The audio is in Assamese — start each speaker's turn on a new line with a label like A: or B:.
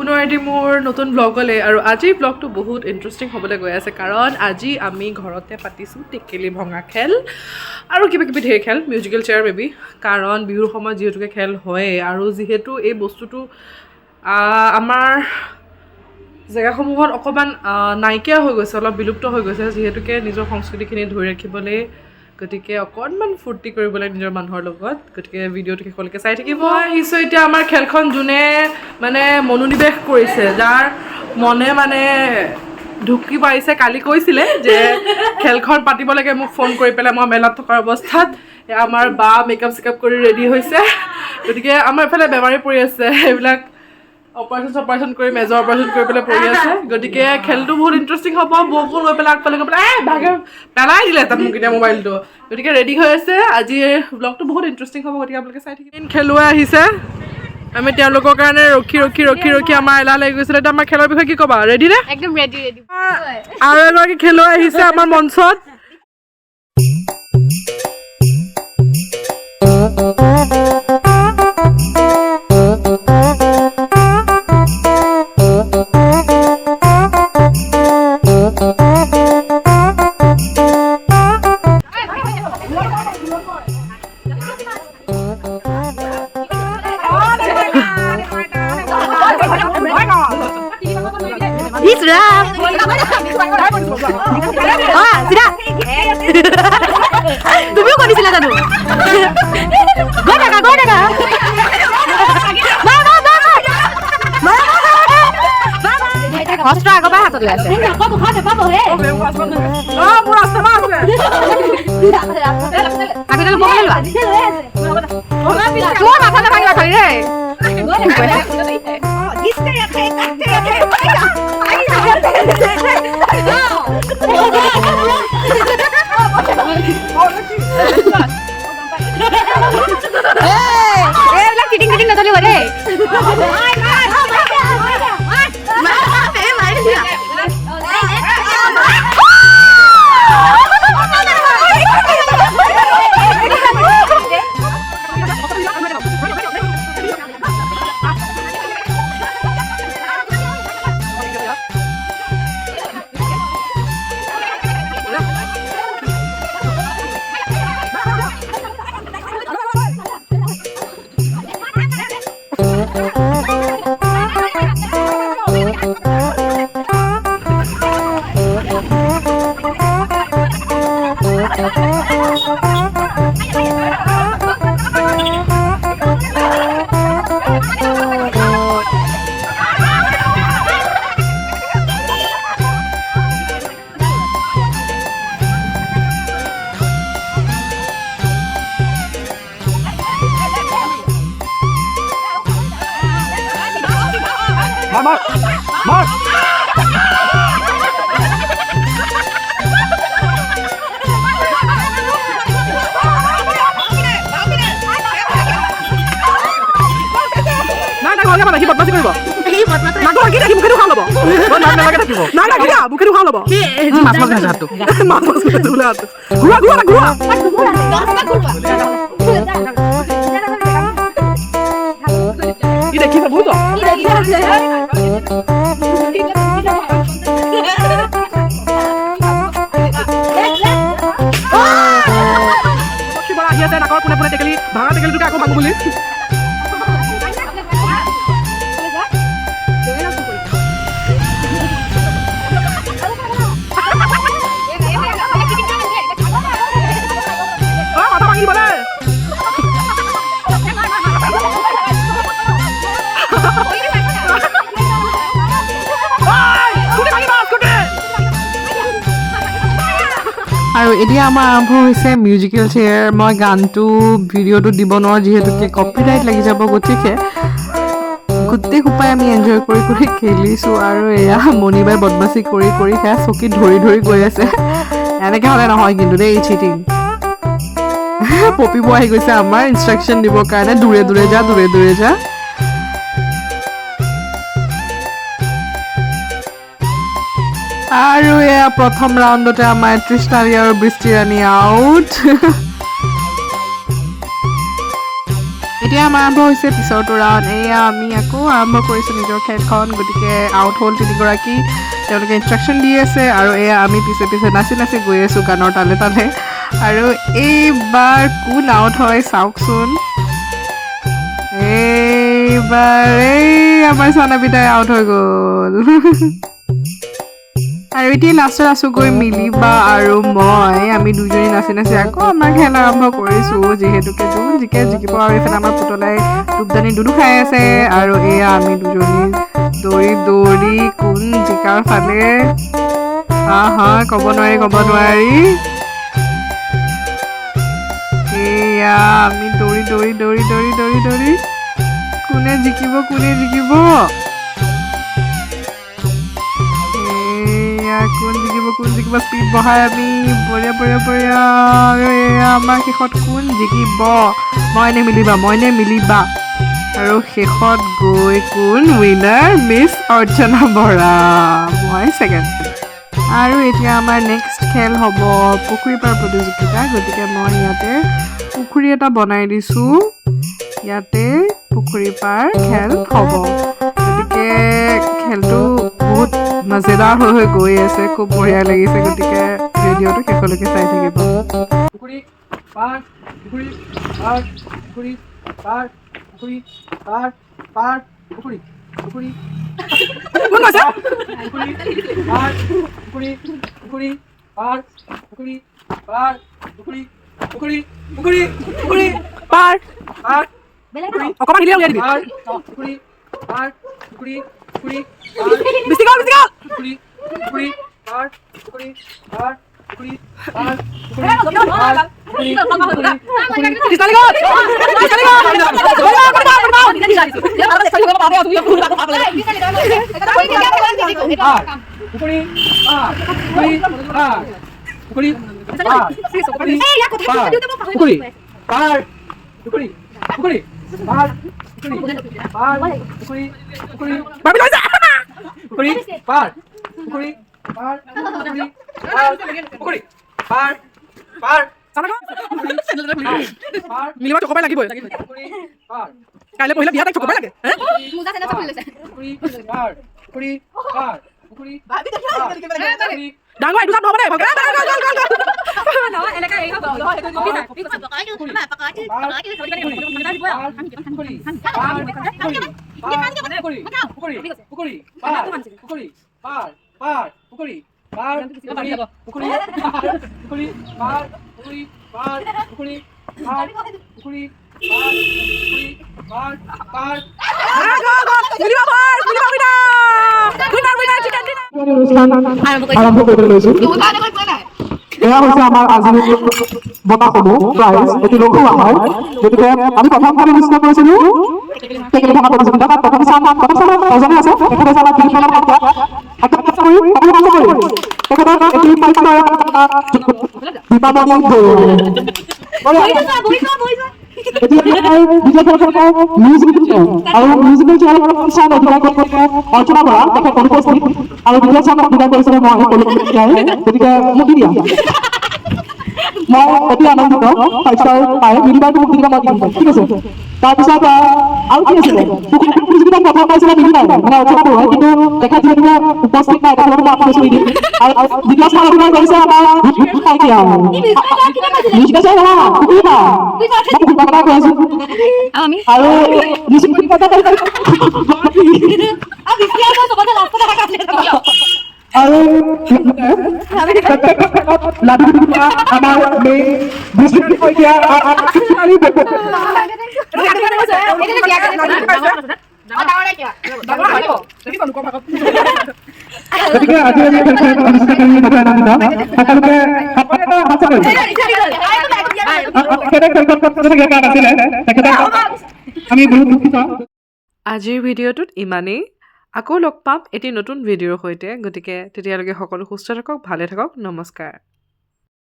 A: পুনৰ এটি মোৰ নতুন ব্লগলৈ আৰু আজিৰ ব্লগটো বহুত ইণ্টাৰেষ্টিং হ'বলৈ গৈ আছে কাৰণ আজি আমি ঘৰতে পাতিছোঁ টেকেলি ভঙা খেল আৰু কিবা কিবি ঢেৰ খেল মিউজিকেল চেয়াৰ বেবি কাৰণ বিহুৰ সময়ত যিহেতুকে খেল হয়ে আৰু যিহেতু এই বস্তুটো আমাৰ জেগাসমূহত অকণমান নাইকিয়া হৈ গৈছে অলপ বিলুপ্ত হৈ গৈছে যিহেতুকে নিজৰ সংস্কৃতিখিনি ধৰি ৰাখিবলৈ গতিকে অকণমান ফূৰ্তি কৰিবলৈ নিজৰ মানুহৰ লগত গতিকে ভিডিঅ'টো শেষলৈকে চাই থাকিব আহিছোঁ এতিয়া আমাৰ খেলখন যোনে মানে মনোনিৱেশ কৰিছে যাৰ মনে মানে ঢুকি পাইছে কালি কৈছিলে যে খেলখন পাতিব লাগে মোক ফোন কৰি পেলাই মই মেলাত থকাৰ অৱস্থাত আমাৰ বা মেকআপ চেকআপ কৰি ৰেডি হৈছে গতিকে আমাৰ এফালে বেমাৰী পৰি আছে এইবিলাক অপাৰেশ্যন কৰি মেজৰ অপাৰেশ্যন কৰি পেলাই পৰি আছে গতিকে খেলটো বহুত ইণ্টাৰেষ্টিং হ'ব বৌকো লৈ পেলাই আগফালে গৈ পেলাই ভাগে পেলাই দিলে তাত মোক এতিয়া মোবাইলটো গতিকে ৰেডি হৈ আছে আজিৰ ব্লগটো বহুত ইণ্টাৰেষ্টিং হ'ব গতিকে আপোনালোকে চাই থাকিব খেলুৱৈ আহিছে আমি তেওঁলোকৰ কাৰণে ৰখি আমাৰ এলাহ লাগি গৈছিলে এতিয়া আমাৰ খেলৰ বিষয়ে কি ক'বা ৰেডি নে
B: একদম ৰেডি
A: আৰু এগৰাকী খেলুৱৈ আহিছে আমাৰ মঞ্চত
B: তুমিও কৰিছিলা জানো গৈ থাকা অস্ত্ৰ আগৰ পৰা হাতত লৈ আছে আগতে মোবাইল লোৱা তোৰ মাথা নাভাঙিবা খালি দেই এইবিলাক চিটিং নচলিব দেই
A: Mark! সি বদমাছি কৰিব নাকটো লাগি থাকি মুখেটো খাওঁ ল'ব নালাগে থাকিব নাই লাগি দিয়া মুখেটো খাওঁ ল'ব মাছ মাছ খাইছে হাতটো মাছ মাছ খাইছে বোলে হাতটো ঘূৰা ই দেখি পাবো তো আহি আছে নাকৰ পোনে টেকেলি ভাঙা টেকেলিটোকে আকৌ ভাঙো বুলি
C: আৰু এতিয়া আমাৰ আৰম্ভ হৈছে মিউজিকেল চেয়াৰ মই গানটো ভিডিঅ'টো দিব নোৱাৰোঁ যিহেতুকে কপিৰাইট লাগি যাব গতিকে গোটেই সোপাই আমি এনজয় কৰি খেলিছোঁ আৰু এয়া মণিবাই বদমাচি কৰি সেয়া চকীত ধৰি গৈ আছে এনেকৈ হ'লে নহয় কিন্তু দেই চিটিং পপিব আহি গৈছে আমাৰ ইনষ্ট্ৰাকশ্যন দিবৰ কাৰণে দূৰে যা আৰু এয়া প্ৰথম ৰাউণ্ডতে আমাৰ তৃষ্ণালী আৰু বৃষ্টিৰাণী আউট এতিয়া আমাৰ আৰম্ভ হৈছে পিছৰটো ৰাউণ্ড এয়া আমি আকৌ আৰম্ভ কৰিছোঁ নিজৰ খেলখন গতিকে আউট হ'ল 3গৰাকী তেওঁলোকে ইনষ্ট্ৰাকশ্যন দি আছে আৰু এয়া আমি পিছে পিছে নাচি নাচি গৈ আছোঁ গানৰ তালে তালে আৰু এইবাৰ কোন আউট হয় চাওকচোন এইবাৰ এই আমাৰ চানাবিতাই আউট হৈ গ'ল আৰু এতিয়া লাষ্টত আছোগৈ মিলিবা আৰু মই আমি দুজনী নাচি নাচি আকৌ আমাৰ খেল আৰম্ভ কৰিছোঁ যিহেতুকে যোন জিকে জিকিব আৰু এইফালে আমাৰ পুতলাই ধূপদানি দুডু খাই আছে আৰু এয়া আমি দুজনী দৌৰি দৌৰি কোন জিকাৰ ফালে ক'ব নোৱাৰি এয়া আমি দৌৰি দৌৰি দৌৰি দৌৰি দৌৰি দৌৰি কোনে জিকিব কোন জিকিব স্পীড বঢ়াই আমি বঢ়িয়া আৰু এয়া আমাৰ শেষত কোন জিকিব মই নে মিলিবা আৰু শেষত গৈ কোন উইনাৰ মিছ অৰ্চনা বৰা মই ছেকেণ্ড আৰু এতিয়া আমাৰ নেক্সট খেল হ'ব পুখুৰী পাৰ প্ৰতিযোগিতা গতিকে মই ইয়াতে পুখুৰী এটা বনাই দিছোঁ ইয়াতে পুখুৰী পাৰ খেল হ'ব গতিকে খেলটো বহুত মজেদাৰ হৈ গৈ আছে খুব বঢ়িয়া লাগিছে গতিকে ভিডিঅ'টো শেষলৈকে চাই থাকিব
D: পুখুৰী পাৰ পুখুৰী পাৰ পুখুৰী পাৰ পুখুৰী পাৰ পাৰ পুখুৰী পুখুৰী
A: কোন কৈছে
D: পুখুৰী পাৰ পুখুৰী পুখুৰী পাৰ পুখুৰী পাৰ পুখুৰী পুখুৰী পুখুৰী পুখুৰী
A: পাৰ
D: পাৰ
A: অকণমান হিলি উলিয়াই দিবি
D: পাৰ পুখুৰী পাৰ পুখুৰী পুখুৰী পাৰ
A: বেছি গ'ল
D: পুখুৰী পুখুৰী পাৰ পুখুৰী পাৰ পুখুৰী পাৰ
A: পিছফালে গ'ল
D: পুখুৰী পাৰ পুখুৰী পাৰ পুখুৰী পাৰ পুখুৰী পাৰ পুখুৰী পুখুৰী পাৰ পুখুৰী পুখুৰী পুখুৰী পাৰ পুখুৰী পাৰ পুখুৰী পাৰ পুখুৰী পাৰ পাৰ
A: মিলিবা চকবাই লাগিবই
D: পুখুৰী পাৰ
A: কাইলৈ পঢ়িলে বিয়া তাইক চকবাই লাগে
D: পুখুৰী পাৰ পুখুৰী পাৰ পুখুৰী
A: ডাঙৰ এইটো চাপ নহ'ব দেই ভালকৈ
C: আৰম্ভ কৰিবলৈ লৈছোঁ এয়া হৈছে আমাৰ আজিৰ বঁটাসমূহ প্ৰাইজ এটি লঘু আহাৰ গতিকে আমি প্ৰথম খেল অনুষ্ঠিত কৰিছিলোঁ টেকেলি ভঙা প্ৰতিযোগিতা তাত প্ৰথম স্থান এজনে আছে তেখেতে হৈছে আমাৰ ফিলিপৰ তেখেতক এটি দীপাৱলী আৰু মিউজিকেল চেয়াৰ অধিকাৰ অৰ্চনা বৰা তেখেত অনুপস্থিত আৰু দ্বিতীয় স্থান অধিকাৰ কৰিছিলে মই গতিকে মোক দিয়া মই অতি আনন্দিত ফাইভ-ষ্টাৰ পাই মিলিবাৰটো মোক দিলে মই দিম ঠিক আছে তাৰপিছত আৰু কি আছিলে প্ৰতিযোগিতাত প্ৰথম পাইছিলে মিলিবাৰ মানে অৰ্চনা বৰুৱাই কিন্তু তেখেত যিহেতুকে উপস্থিত নাই তেখেতক মই আকৌ দি দিম আৰু দ্বিতীয় স্থান অধিকাৰ কৰিছে আমাৰ মিউজিকেল চেয়াৰ আৰু আৰু আমাৰ গতিকে আজি আমি আমি বহুত দুখিত
A: আজিৰ ভিডিঅ'টোত ইমানেই আকৌ লগ পাম এটি নতুন ভিডিঅ'ৰ সৈতে গতিকে তেতিয়ালৈকে সকলো সুস্থ থাকক ভালে থাকক নমস্কাৰ